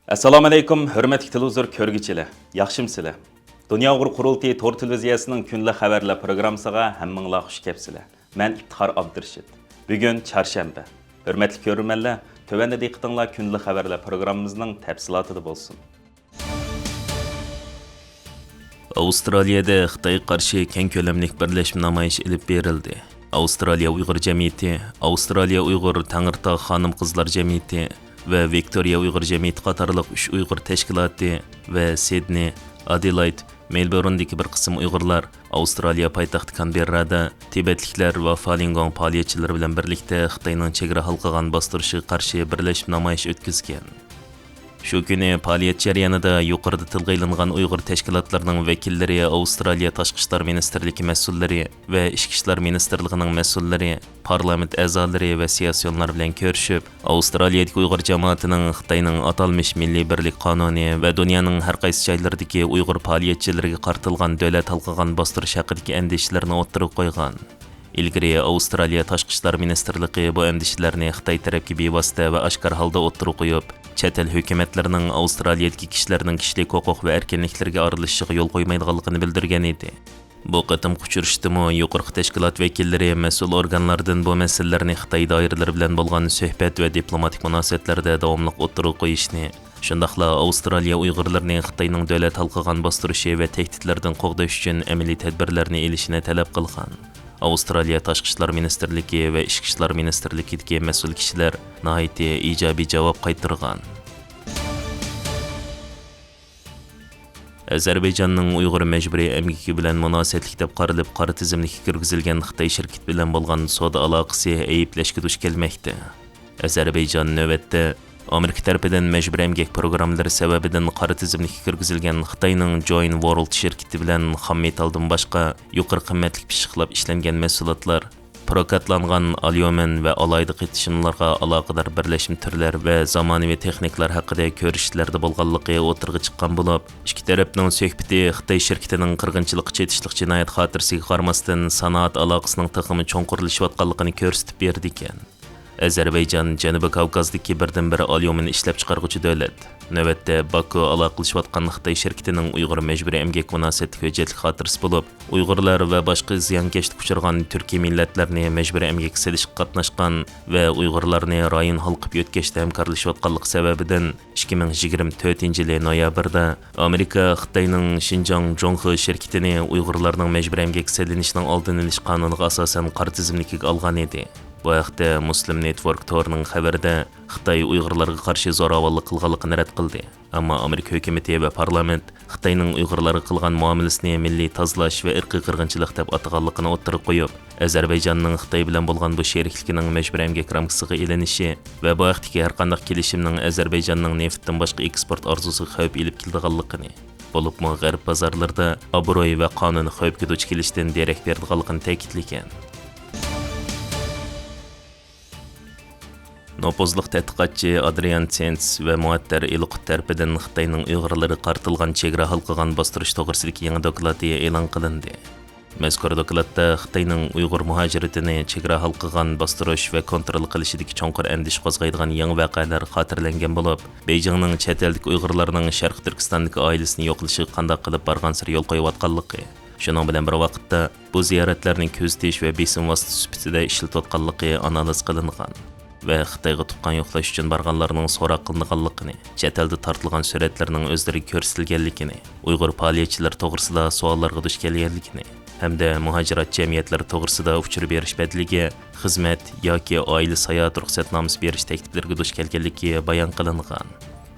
Assalomu alaykum, hurmatli televizor ko'rguvchilar. Yaxshimsizlar? Dunyo Uyg'ur qurultiyi to'r televiziyasining kunlik xabarlar programmasiga hammanglar xush kelibsizlar. Men Iftixor Abdurshid. Bugun chorshanba. Hurmatli ko'ruvchilar, tövəndə diqqətinizlər kunlik xabarlar programmamızın təfsilatında bo'lsin. Avstraliyada Xitoy qarshi keng ko'lamli birlashma namoyish olib berildi. Avstraliya Uyg'ur jamiyati, Avstraliya Uyg'ur Tangirtog' xonim-qizlar jamiyati ve Victoria Uyg'ur jamiyati qatorliq 3 Uyg'ur tashkiloti ve Sydney, Adelaide, Melbourne'dagi bir qism Uyg'urlar Avstraliya poytaxti Canberrada Tibetliklar va Falun Gong faoliyatchilari bilan birlikda Xitoyning chegara halqagan bostirishiga qarshi birlashma namoyish o'tkazgan. Shu kuni faoliyat jarayonida yuqorida tilga ilingan Uyg'ur tashkilotlarining vakillari, Avstraliya Tashqi ishlar ministrligi mas'ullari va Ichki ishlar ministrligining mas'ullari, parlament a'zolari va siyosiyonlar bilan ko'rishib, Avstraliyadagi Uyg'ur jamoatining Xitoyning atalmish milliy birlik qonuni va dunyoning har qaysi joylaridagi Uyg'ur faoliyatchilariga qartilgan davlat halqagan bostirish haqidagi andishlarini o'ttirib qo'ygan. İlgari Avstraliya Tashqi ishlar ministrligi bu andishlarni Xitoy tarafga bevosita va oshkor holda o'ttirib qo'yib, chet el hukumatlarining Avstraliyadagi kishilarning kishilik huquq va erkinliklariga arilishiga yo'l qo'ymaydiganligini bildirgan edi. Bu qatim quchurishdimi yuqorqi tashkilot vakillari mas'ul organlardan bu masalalarni Xitoy doiralari bilan bo'lgan suhbat va diplomatik munosabatlarda davomli o'ttirib qo'yishni, shundaqla Avstraliya Uyg'urlarning Xitoyning davlat halqagan bostirishi va tahdidlardan qo'g'dash uchun amaliy tadbirlarni elishini talab qilgan. Avstraliya Tashqi ishlar ministrligi va Ichki ishlar ministrligidagi mas'ul kishilar nihoyatda ijobiy javob qaytargan. Azerbayjonning Uyg'ur majburiy emgiki bilan munosabatlik deb qaralib, qora tizimlikka kirgizilgan Xitoy shirkati bilan bo'lgan savdo aloqasi ayblashga duch kelmoqda. Azerbayjon navbatda Amerika tarafidan majburiy emgak programmalari sababidan qora tizimlikka kirgizilgan Xitoyning Join World shirkati bilan xam metaldan boshqa yuqori qimmatli pishiqlab ishlangan mahsulotlar, prokatlangan alyumin va alayda qetishimlarga aloqador birlashma turlar va zamonaviy texnikalar haqida ko'rishishlarda bo'lganligi o'tirg'i chiqqan bo'lib, ikki tarafning suhbati Xitoy shirkatining qirg'inchilik chetishlik jinoyat xotirasiga qaramasdan sanoat aloqasining taqimi cho'nqirilishayotganligini ko'rsatib berdi ekan. Azerbayjon Janubiy Kavkazdagi birdan-bir alyumin ishlab chiqaruvchi davlat. Navbatda Baku aloqalashayotgan Xitoy shirkatining Uyg'ur majburiy emgak munosabatli hujjatli xotirasi bo'lib, Uyg'urlar va boshqa ziyonkashlik uchirgan Turkiy millatlarni majburiy emgak silishga qatnashgan va Uyg'urlarni rayon halqib o'tkazishda hamkorlashayotganlik sababidan 2024-yil noyabrda Amerika Xitoyning Xinjiang Zhonghe shirkatini Uyg'urlarning majburiy emgak silinishining oldini olish qonuniga asosan qora tizimlikka olgan edi. Bu haqda Muslim Network to'rining xabarida Xitoy Uyg'urlarga qarshi zo'ravonlik qilganligini rad qildi. Ammo Amerika hukumatı va parlament Xitoyning Uyg'urlarga qilgan muomalasini milliy tozalash va irqiy qirg'inchilik deb ataganligini o'ttirib qo'yib, Azerbayjonning Xitoy bilan bo'lgan bu sherikligining majburiy emgak ramkasiga ilinishi va bu haqdagi har qanday kelishimning Azerbayjonning neftdan boshqa eksport orzusiga xavf ilib kelganligini, bo'libmi g'arb bozorlarida obro'y va qonuniy xavfga duch kelishdan derak berganligini ta'kidlagan. Nopozliq tədqiqatçı Adrian Zenz və Muattar Eluqut tərəfindən Xitayning Uyg'urlari qartilgan chegara halqagan bostirish to'g'risidagi yangi doklati e'lon qilindi. Mazkur doklatda Xitayning Uyg'ur muhojiratini chegara halqagan bostirish va kontrol qilishidagi chonqur andish qo'zg'aydigan yangi voqealar xotirlangan bo'lib, Beijingning chet eldagi Uyg'urlarning Sharq Turkistondagi oilasini yo'qlishiga qanday qilib borgan sir yo'l qo'yayotganligi, shuning bilan bir vaqtda bu ziyoratlarning ko'zitish va besim vositasi sifatida ishlatayotganligi analiz qilingan. Ve Xitoyga tuqqan yo'qlash uchun borganlarning so'roq qilinganligini, chet elda tortilgan suratlarning o'zlariga ko'rsatilganligini, Uyg'ur faoliyatchilar to'g'risida savollarga duch kelganligini hamda muhojirat jamiyatlari to'g'risida uchirib berish badliga xizmat yoki oila sayohat ruxsatnomasi berish takliflariga duch kelganligi bayon qilingan.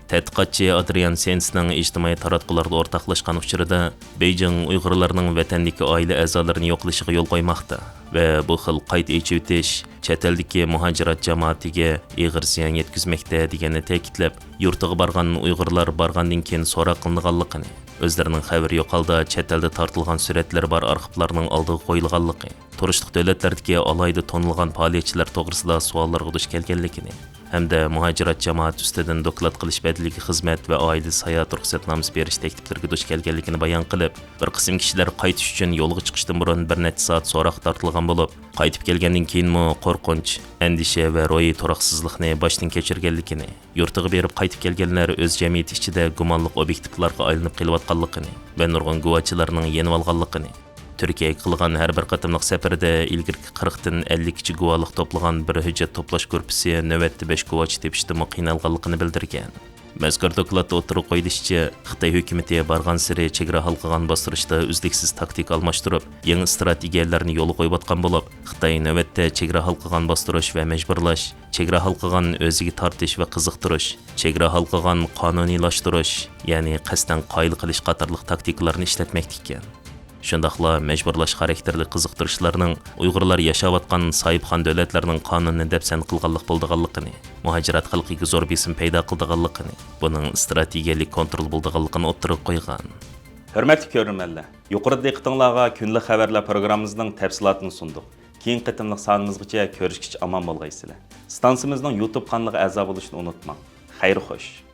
Tədqiqatçı Adrian Zenzning ijtimoiy taratqularda o'rtoqlashgan uchurida Beijing Uyg'urlarning vatandagi oila a'zolarini yo'qlashiga yo'l qo'ymoqda va bu xil qayd etib o'tish chet eldagi muhojirat jamoatiga ig'ir ziyon yetkazmoqda deganini ta'kidlab, yurtiga borgan Uyg'urlar borgandan keyin so'roq qilinganligini, o'zlarining xabari yo'q holda chet elda tortilgan suratlar bor arxivlarning oldiga qo'yilganligi, turishliq davlatlardagi alayda tonilgan faoliyatchilar to'g'risida savollarga duch kelganligini hamda muhojirat jamoat ustidan doklad qilish badaliga xizmat va oila sayohat ruxsatnomasi berish takliflariga duch kelganligini bayon qilib, bir qism kishilar qaytish uchun yo'lga chiqishdan burun bir necha soat so'roq tortilgan bo'lib, qaytib kelgandan keyinmi qo'rqinch, andisha va ro'yi turoqsizlikni boshdan kechirganligini, yurtiga berib qaytib kelganlar o'z jamiyati ichida gumonliq obyektivlarga aylanib kelayotganligini va nurg'un guvohchilarning yenib olganligini, Türkiye'ye qilgan har bir qatimliq safarda ilgirki 40 dan 50 kishi guvohlik to'plagan bir hujjat to'plash korpusi navbatda 5 guvohchi tepishda qiynalganligini bildirgan. Mazkur dokladda o'tirib qo'yilishicha, Xitoy hukumatı bargan siri chegara halqagan bostirishda uzluksiz taktik almashtirib, yangi strategiyalarni yo'lga qo'yayotgan bo'lib, Xitoy navbatda chegara halqagan bostirish va majburlash, chegara halqagan o'ziga tortish va qiziqtirish, chegara halqagan qonuniylashtirish, ya'ni qasdan qoyil qilish qatorliq taktikalarni ishlatmoqda ekan. Shundaqla majburlash xarakterli qiziqtirishlarning Uyg'urlar yashayotgan sohibxon davlatlarning qonunni dafsan qilganlik bo'lganligini, muhojirat xalqiga zo'r besim paydo qilganligini, buning strategiyalik kontrol bo'lganligini o'ttirib qo'ygan. Hörmətli görürmənlər, yuqorida diqqətinizə günlük xəbərlər proqramımızın təfsilatını sunduq. Keyin qitimliq sanımızgacha ko'rishgacha omon bo'lgaysizlar. Stansiyamizning YouTube kanaliga a'zo bo'lishni unutmang. Xayr xo'sh.